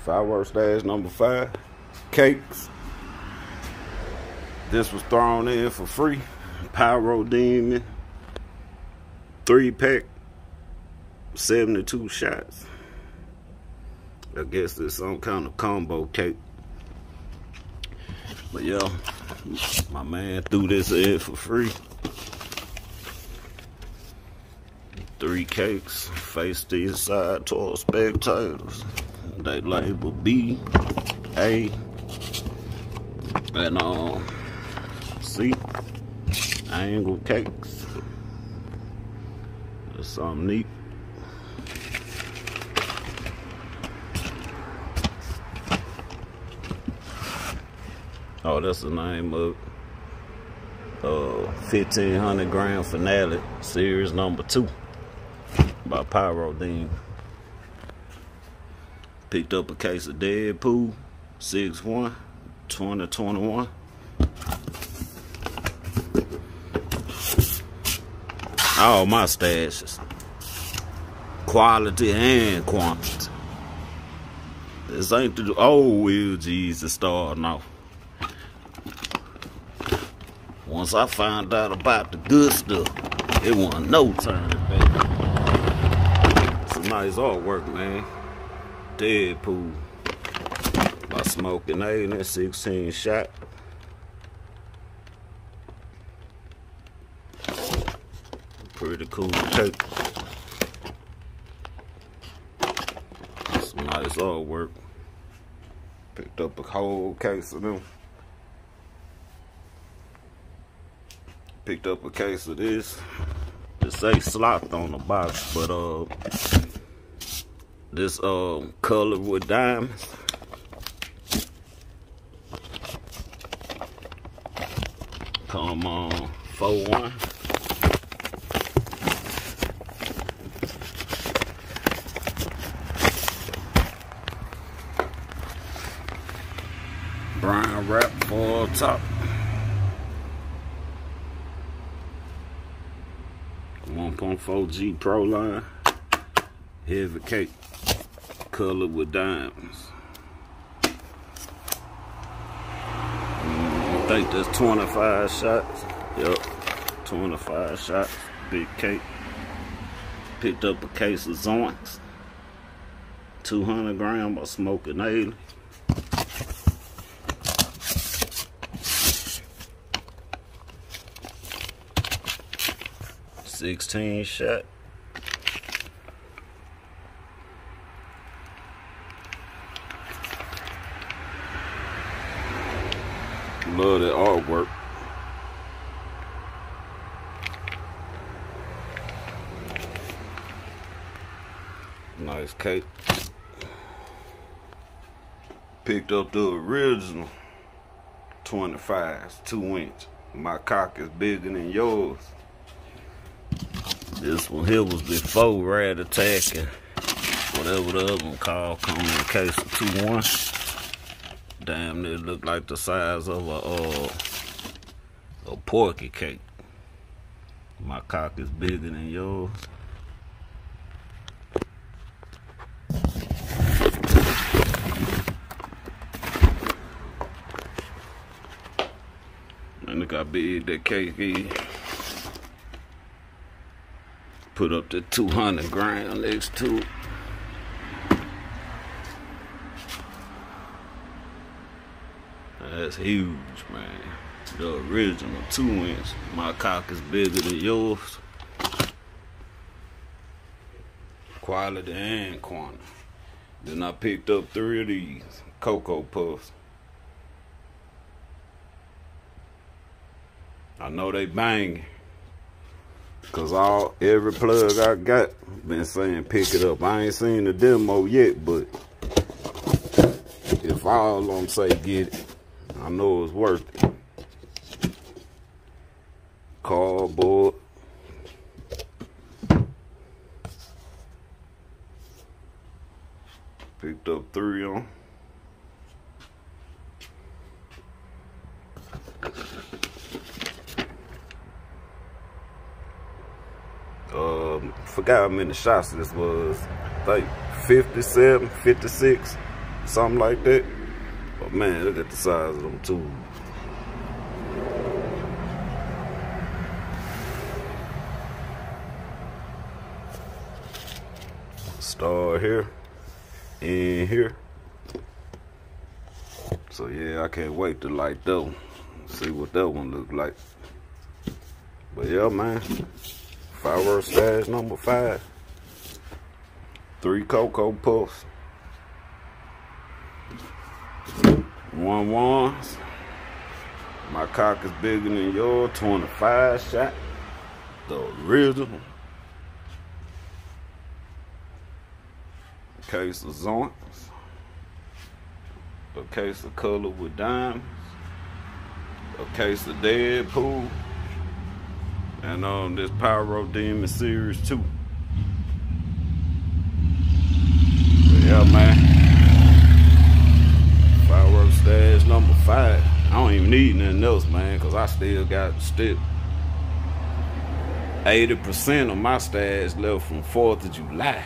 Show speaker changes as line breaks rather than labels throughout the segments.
Firework stage number 5. Cakes. This was thrown in for free. Pyro Demon. 3-pack. 72 shots. I guess it's some kind of combo cake. But yeah, my man threw this in for free. 3 cakes, face this side towards spectators. They label B, A, and C. Angle cakes. That's something neat. Oh, that's the name of 1500 gram finale, series number 2 by Pyro Demon. Picked up a case of Deadpool, 6/1, 2021. All my stashes, quality and quantity. This ain't the old Will Jesus starting off. Once I found out about the good stuff, it wasn't no turning back. Some nice artwork, man. Deadpool by Smoking Alien, 16 shot. Pretty cool cake. Some nice artwork. Picked up a whole case of them. Picked up a case of this. It say sloth on the box, but this color with diamonds. Come on, 4/1. Brown wrap foil top. 1.4G Pro line. Heavy cake. Colored with diamonds. I think that's 25 shots. Yep. 25 shots. Big cake. Picked up a case of Zoinks. 200 gram by Smoking Alien. 16 shot. Love that artwork. Nice cake. Picked up the original 25s, 2-inch. My cock is bigger than yours. This one here was before Rat Attack and whatever the other one called, coming in a case of 2/1. Damn, it looked like the size of a porky cake. My cock is bigger than yours. And look how big that cake is. Put up the 200 gram next to it. That's huge, man. The original 2-inch. My cock is bigger than yours. Quality and quantity. Then I picked up 3 of these Cocoa Puffs. I know they banging. Cause every plug I got been saying pick it up. I ain't seen the demo yet, but if all of them say get it, I know it's worth it. Cardboard. Picked up 3 of them. Forgot how many shots this was. I think 57, 56. something like that. But man, look at the size of them tools. Start here, in here. So yeah, I can't wait to light that one. See what that one look like. But yeah, man. Firework stash number 5. 3 Cocoa Puffs. 1 ones. My cock is bigger than yours. 25 shot. The original. Case of Zoinks. A case of Color with Diamonds. A case of Deadpool. And this Pyro Demon Series 2. But yeah, man. Firework stash number 5. I don't even need nothing else, man, because I still got 80% of my stash left from 4th of July.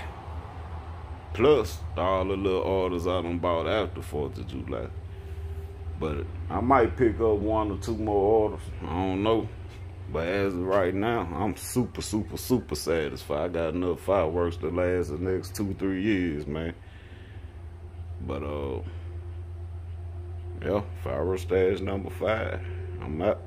Plus all the little orders I done bought after 4th of July. But I might pick up 1 or 2 more orders. I don't know. But as of right now, I'm super satisfied. I got enough fireworks to last the next 2-3 years, man. But yeah, firework stash number 5. I'm out.